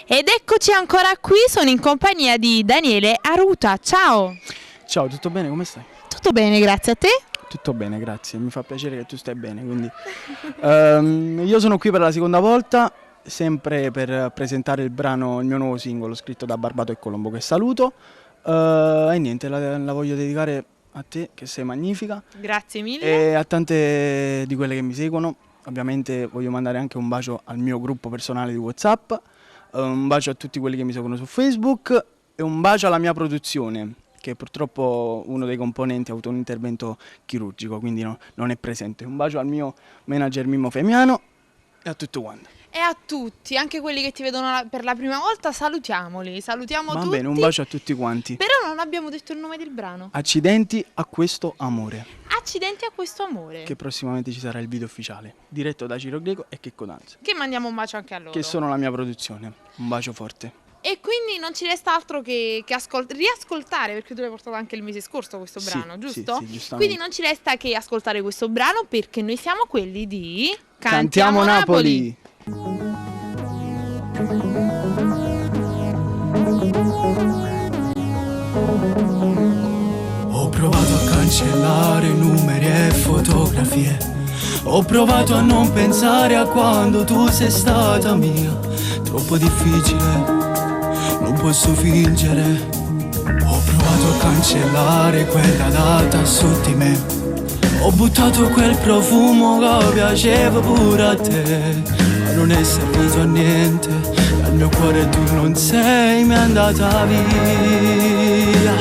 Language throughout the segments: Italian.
Ed eccoci ancora qui, sono in compagnia di Daniele Aruta. Ciao! Ciao, tutto bene? Come stai? Tutto bene, grazie a te. Tutto bene, grazie. Mi fa piacere che tu stai bene. Quindi, io sono qui per la seconda volta, sempre per presentare il mio nuovo singolo scritto da Barbato e Colombo, che saluto. E niente, la voglio dedicare a te, che sei magnifica. Grazie mille. E a tante di quelle che mi seguono. Ovviamente voglio mandare anche un bacio al mio gruppo personale di WhatsApp, un bacio a tutti quelli che mi seguono su Facebook e un bacio alla mia produzione, che purtroppo uno dei componenti ha avuto un intervento chirurgico, quindi non è presente. Un bacio al mio manager Mimmo Femiano e a tutto quanto. E a tutti, anche quelli che ti vedono per la prima volta, salutiamoli, salutiamo tutti. Va bene, un bacio a tutti quanti. Però non abbiamo detto il nome del brano. Accidenti a questo amore. Accidenti a questo amore. Che prossimamente ci sarà il video ufficiale, diretto da Ciro Greco e Checco Danza. Che mandiamo un bacio anche a loro. Che sono la mia produzione. Un bacio forte. E quindi non ci resta altro che riascoltare, perché tu l'hai portato anche il mese scorso questo brano, giusto? Sì, giustamente. Quindi non ci resta che ascoltare questo brano, perché noi siamo quelli di Cantiamo Napoli. Ho provato a cancellare numeri e fotografie. Ho provato a non pensare a quando tu sei stata mia. Troppo difficile, non posso fingere. Ho provato a cancellare quella data su di me. Ho buttato quel profumo che piaceva pure a te, ma non è servito a niente. Dal mio cuore tu non sei mai andata via.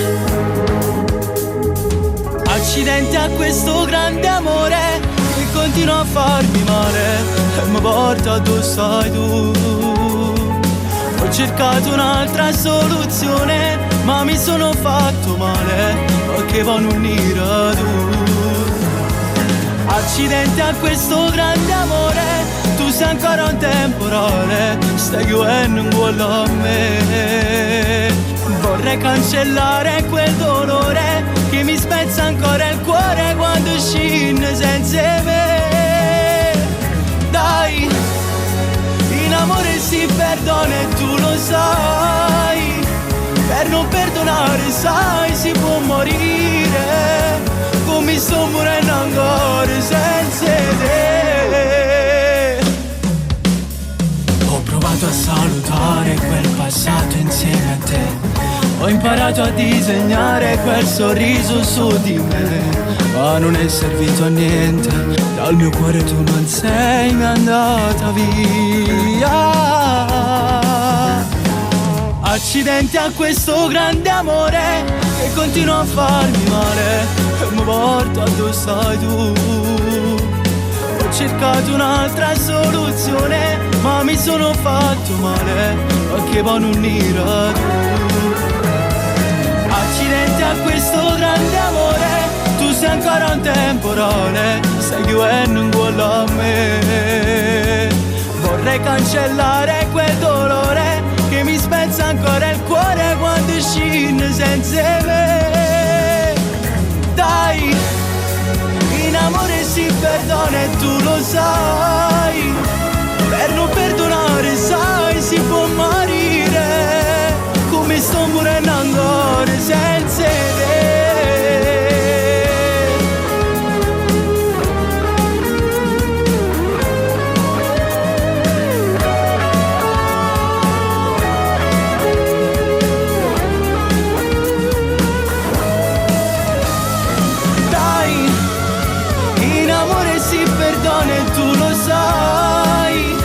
Accidenti a questo grande amore che continua a farmi male e mi porta dove stai tu. Ho cercato un'altra soluzione, ma mi sono fatto male perché poi non unire tu. Accidenti a questo grande amore, tu sei ancora un temporale, stai chiudendo un cuore a me. Vorrei cancellare quel dolore che mi spezza ancora il cuore quando scende senza me. Dai, in amore si perdona e tu lo sai. Per non perdonare, sai, si può morire. Come sto morendo ancora senza te. Ho provato a salutare quel passato insieme a te. Ho imparato a disegnare quel sorriso su di me, ma non è servito a niente. Dal mio cuore tu non sei mai andata via. Accidenti a questo grande amore che continua a farmi male e mi porta dove stai tu. Ho cercato un'altra soluzione, ma mi sono fatto male perché poi non unire tu. Accidenti a questo grande amore, tu sei ancora un temporale, stai chiudendo un cuore a me. Vorrei cancellare quel dolore che mi spezza ancora il cuore quando scende senza me. Dai, in amore si perdona e tu lo sai. Per non perdonare, sai, si può morire. Come sto morendo ancora senza te. Dai, in amore si perdona e tu lo sai.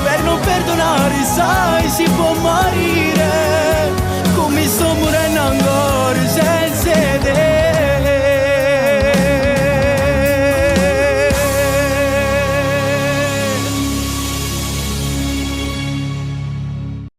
Per non perdonare, sai, si può morire.